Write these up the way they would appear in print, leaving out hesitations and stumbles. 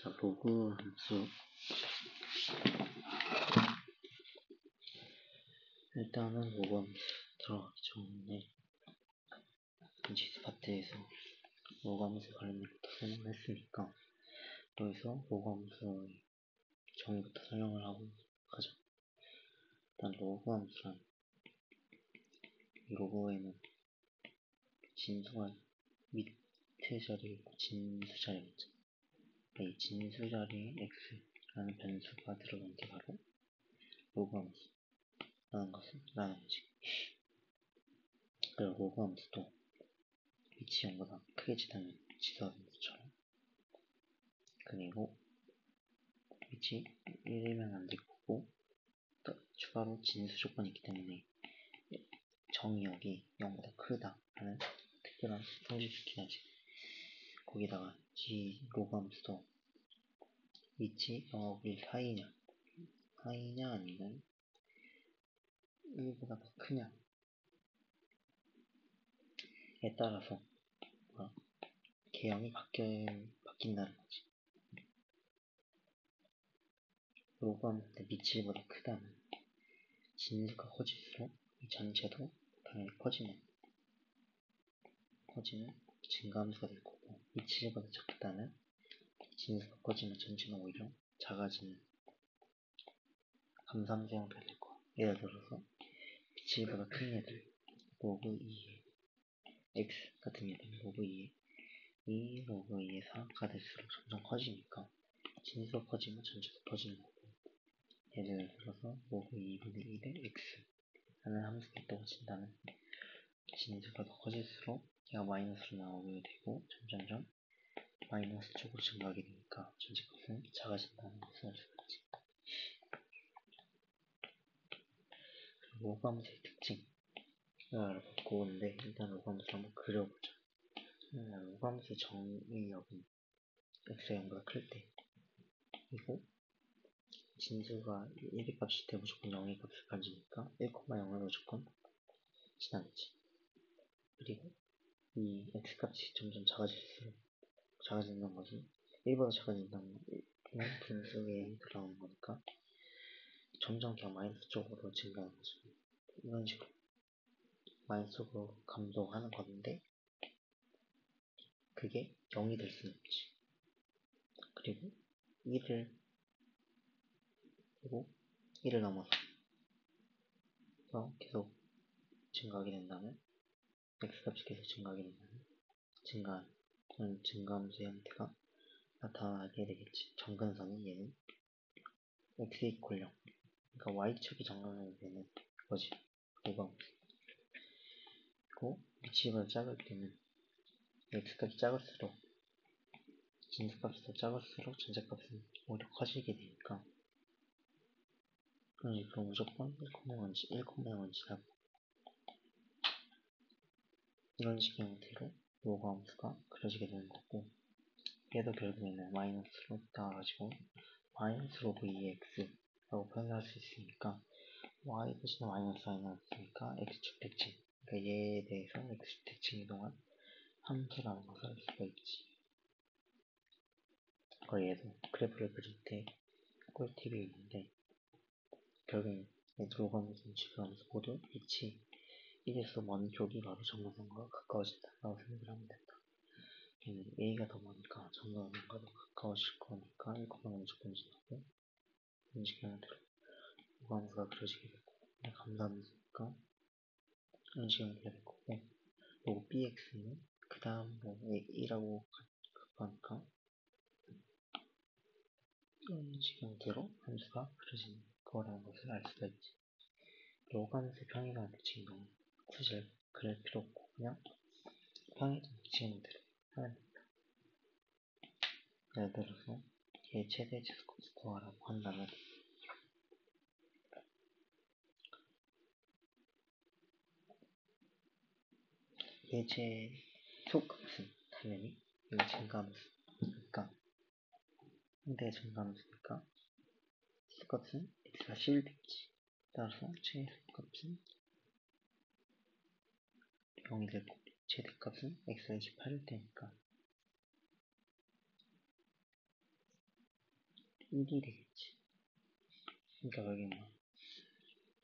자, 로그 함수. 일단은 로그 함수 들어가기 전에 지스 파트에서 로그 함수에 관련된 것도 설명을 했으니까 여기서 로그 함수 정의부터 설명을 하고 가자. 일단 로그 함수란 이 로그에는 진수가 밑에 자리에 있고 진수 자리에 있죠. 이 진수 자리에 x라는 변수가 들어간 게 바로 로그 함수라는 것을 말하는 거지. 그리고 로그 함수도 위치 0보다 크게 지나면 지수와 함수처럼, 그리고 위치 1이면 안 될 거고, 또 추가로 진수 조건이 있기 때문에 정의역이 0보다 크다라는 특별한 성질을 지켜야지. 거기다가 이 로그 함수도 위치 0하고 1 사이냐 아니면 1보다 더 크냐에 따라서 개형이 바뀐다는 거지. 로그 함수인데 위치 1보다 크다면 진수가 커질수록 이 전체도 당연히 커지는 증가함수가 될 거고, 위치 1보다 작다면 진수가 커지면 전체는 오히려 작아지는 감소함수 형태가 될 거야. 예를 들어서 위치 1보다 큰 얘들 로그 2의 x 같은 얘들은 로그 2의 2 로그 2의 4가 될수록 점점 커지니까 진수가 커지면 전체도 커지는 거고, 예를 들어서 로그 2분의 1의 x 라는 함수가 있다고 친다면 진수가 더 커질수록 얘가 마이너스로 나오게 되고 점점점 마이너스 쪽으로 증가하게 되니까 전체 값은 작아진다는 것을 알 수가 있지. 로그 함수의 특징을 알아보고 오는데, 일단 로그 함수를 한번 그려보자. 로그 함수의 정의역은 x가 0보다 클 때, 그리고 진수가 1의 값일 때 무조건 0의 값을 가지니까 1,0을 무조건 지나겠지. 그리고 이 x 값이 점점 작아진다는 것은 1보다 작아진다는 건 분수에 들어가는 거니까 점점 그냥 마이너스 쪽으로 증가하는 거죠. 이런 식으로 마이너스 쪽으로 감소하는 건데, 그게 0이 될 수는 없지. 그리고 1을 넘어서 계속 증가하게 된다면, x값이 계속 증가하게 된다면 증가하는 증가함수의 형태가 나타나게 되겠지. 정근선이 얘는 x 이퀄 0, 그러니까 y축이 정근선이 되는 거지. 그리고 위치가 작을 때는 x값이 작을수록 진수값이 더 작을수록 전체값은 오히려 커지게 되니까 그럼 무조건 1,0은 지나고, 이런 식의 형태로 로그 함수가 그려지게 되는 거고, 얘도 결국에는 마이너스로 나와가지고 마이너스 로그 2x 라고 표현할 수 있으니까 y 대신에 마이너스 i 나왔으니까 x축 대칭, 그러니까 얘에 대해서 x축 대칭 이동한 함수라는 것을 알 수가 있지. 그리고 얘도 그래프를 그릴 때 꿀팁이 있는데, 결국엔 로그 함수, 지수 함수 모두 위치 1에서 먼 쪽이 바로 정근선과 가까워진다라고 생각을 하면 된다. a가 더 머니까 정근선과 더 가까워질 거니까 1,0은 무조건 지나고, 이런 식의 형태로 로그 함수가 그려지게 되고, 감소함수니까 이런 식의 형태가 될 거고, 로그 bx는 그 다음 뭐 a라고 가까우니까 이런 식의 형태로 함수가 그려지는 거라는 것을 알 수가 있지. 로그 함수의 평행이동의 특징은 굳이 그릴 필요 없고 그냥 평행이동 특징인 대로 하면 됩니다. 예를 들어서 얘 최대 제스코스 구하라고 한다면, 얘 최소값은 당연히 여기 증가함수니까, 상대의 증가함수니까 수값은 x가 10이 되겠지. 따라서 최소값은 0이 되고 최대값은 x가 28일 테니까 1이 되겠지. 그러니까 여기 뭐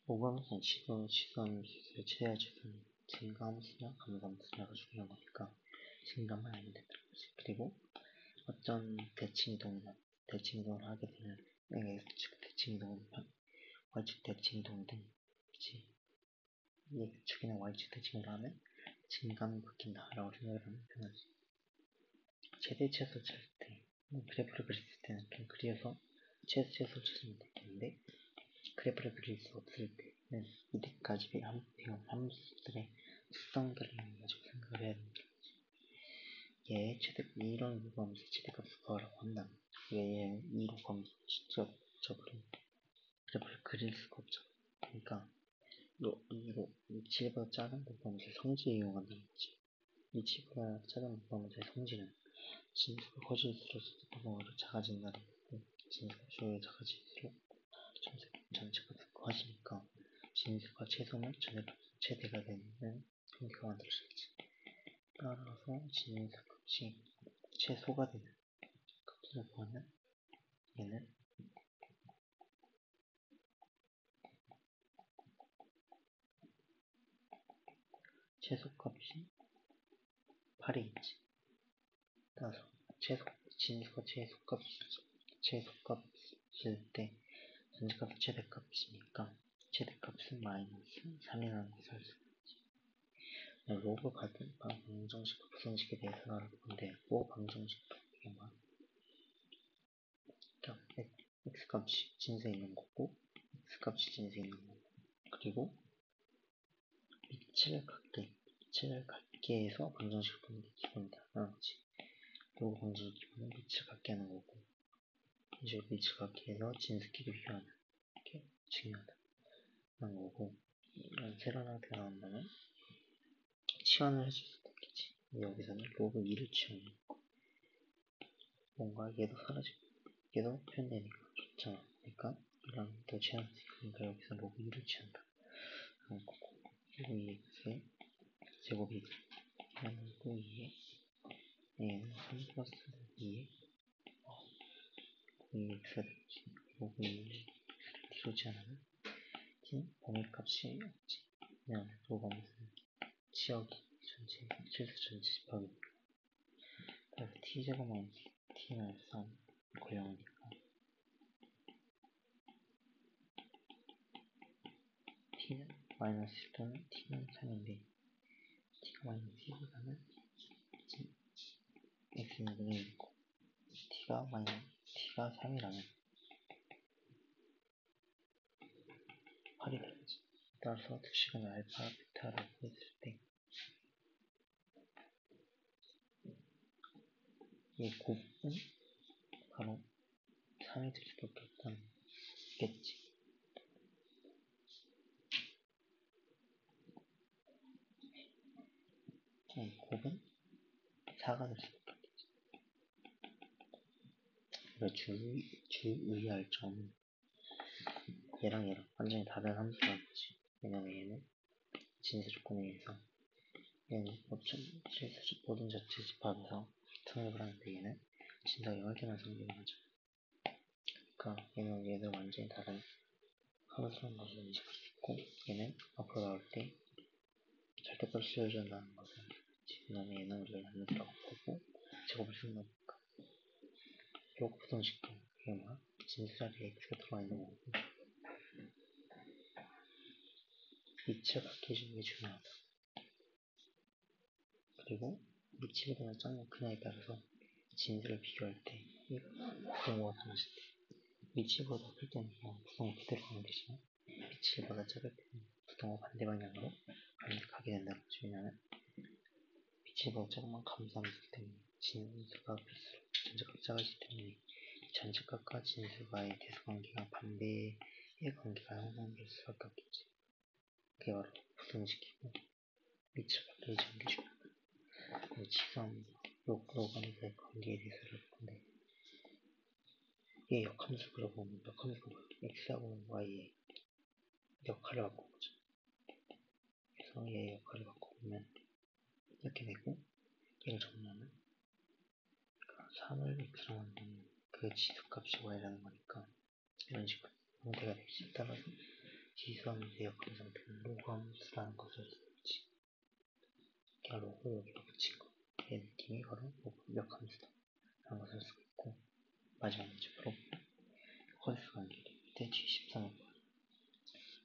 로그함수는 지수함수에서 최대함수는 증가함수냐 감소함수냐가 중요한 거니까 증가만 알면 된다는 거지. 그리고 어떤 대칭이동을 하게 되면 X축 대칭이동을 Y축 대칭이동이든 그치? 이 X축이나 Y축 대칭을 하면 증가는 바뀐다 라고 생각을 하면 편하지. 최대 최소 찾을 때 그래프를 그렸을 때는 그냥 그려서 최소를 찾으면 되는데 그래프를 그릴 수 없을 때는 이때까지 배운 함수들의 수성들을 가지고 생각을 해야 됩니다. 얘 이런 로그함수 최대값을 구하라고 한다면 얘 이 로그함수 직접적으로 그래프를 그릴 수가 없죠. 그러니까 위치보다 작은 로그함수의 성질을 이용한다는 거지. 위치보다 작은 로그함수의 성질은 진수가 커질수록 로그함수가 작아진다는 거고 진수가 작아질수록 전체값은 커지니까 진수가 최소면 전체값은 최대가 되는 관계가 만들어지겠지. 따라서 진수 값이 최소가 되는 값을 구하면 얘는 최소값이 8이겠지. 따라서 진수가 최소값일 때 전체값은 최대값이니까 최대값은 마이너스 3이라는 것을 알 수 있지. 로그 방정식과 부등식에 대해서 알아볼 건데 로그 방정식은 이게 뭐야? x값이 진수에 있는 거고 x값이 진수에 있는 거고 그리고 위치를 갖게 해서 방정식을 푸는 게 기본이다 라는 거지. 로그 방정식 기본은 위치를 갖게 하는 거고 이제 위치를 갖게 해서 진수끼리 비교하는 게 중요하다 라는 거고 새로운 상태가 나온다면 치환을 해줄 수도 있겠지. 여기서는 로그 2를 치환해 뭔가 얘도 사라지고 얘도 표현되니까 좋잖아. 그러니까 이랑 더 치환하지. 그러니까 여기서 로그 2를 치환한다 라는 거고 로그 2x의 제곱이 로그 2에 얘는 3 플러스 2에 로그 2x가 되겠지. 로그 2에 뒤로 치환하면 범위값이 없지. 그냥 로그 함수는 지역이 실수 전체 집합이니까 그래서 t제곱 마이너스 t 마이너스 3 고영이니까 t는 마이너스 1 또는 t는 3인데 t가 마이너스 1이라면 x는 분의 1이고 t가 3이라면 8이 되겠지. 따라서 특식은 알파, 베타라고 했을 때 이 곱은 바로 3이 될 수밖에 없다는 겠지. 곱은 4가 될 수밖에 없겠지. 그러니까 주의할 점은 얘랑 완전히 다른 함수라겠지. 왜냐면 얘는 진수 조건에 의해서 얘는 모든 자체 집합에서 성립을 하는데 얘는 진수가 0개만 성립을 하죠. 그러니까 얘들 완전히 다른 함수라는 것을 인식할 수 있고 얘는 앞으로 나올 때 절대값을 쓰여준다는 것을 알수 있지. 왜냐면 얘는 우리가 양수라고 보고 제곱을 쓰는 거니까. 요거 부등식도 이게 뭐야? 진수 자리에 x가 들어가 있는 거고 위치를 갖게 해주는 게 중요하다. 그리고 위치보다 작냐 크냐에 따라서 진수를 비교할 때 부등호가 달라질 때 위치보다 클 때는 그냥 부등호 그대로 가면 되지만 위치보다 작을 때는 부등호 반대 방향으로 가게 된다는 거지. 왜냐면 위치보다 작으면 감소하기 때문에 진수가 클수록 전체값이 작아지기 때문에 전체값과 진수와의 대수관계가 반대의 관계가 형성될 수밖에 없겠지. 그게 바로 부등식이고 위치를 갖게 해주는 게 중요하다. 지수함 로그함수의 관계에 대해서 알아볼 건데 얘 역함수 그려보면 역함수가 뭐야? x하고 y의 역할을 바꿔보자. 그래서 얘의 역할을 바꿔보면 이렇게 되고 얘를 정리하면 3을 x로 만드는 그 그의 지수값이 y라는 거니까 이런 식으로 형태가 되지. 따라서 지수함수의 역함 상태는 로그함수라는 것을 알 수 있지. 로그 여기다 붙인 거. 얘 느낌이 바로 로그 역함수다 라는 것을 알 수가 있고, 마지막 문제 바로 홀수 관계를 밑에 G13을 보아요.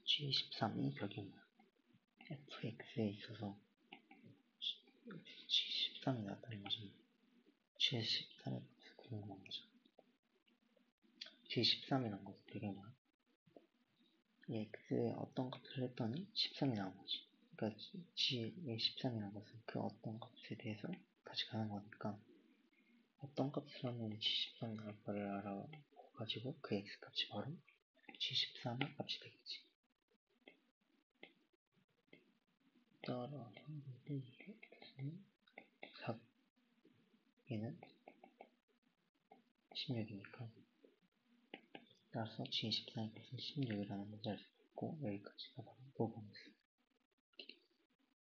G13이 벽이 뭐야? fx에 있어서 G13이 나왔다는 거잖아. G13에 대해서 궁금한 거죠. G13이라는 것은 되게 뭐야? x에 어떤 값을 했더니 13이 나온 거지. 그러니까 G의 13이라는 것은 그 어떤 값에 대해서 다시 가는 거니까, 어떤 값을 하면 G13 나올 거를 알아가지고 그 x 값이 바로 G13의 값이 되겠지. 따라 x는 4, 얘는 16이니까 따라서 G13의 값은 16이라는 문제를 수 있고, 여기까지가 바로 로그함수.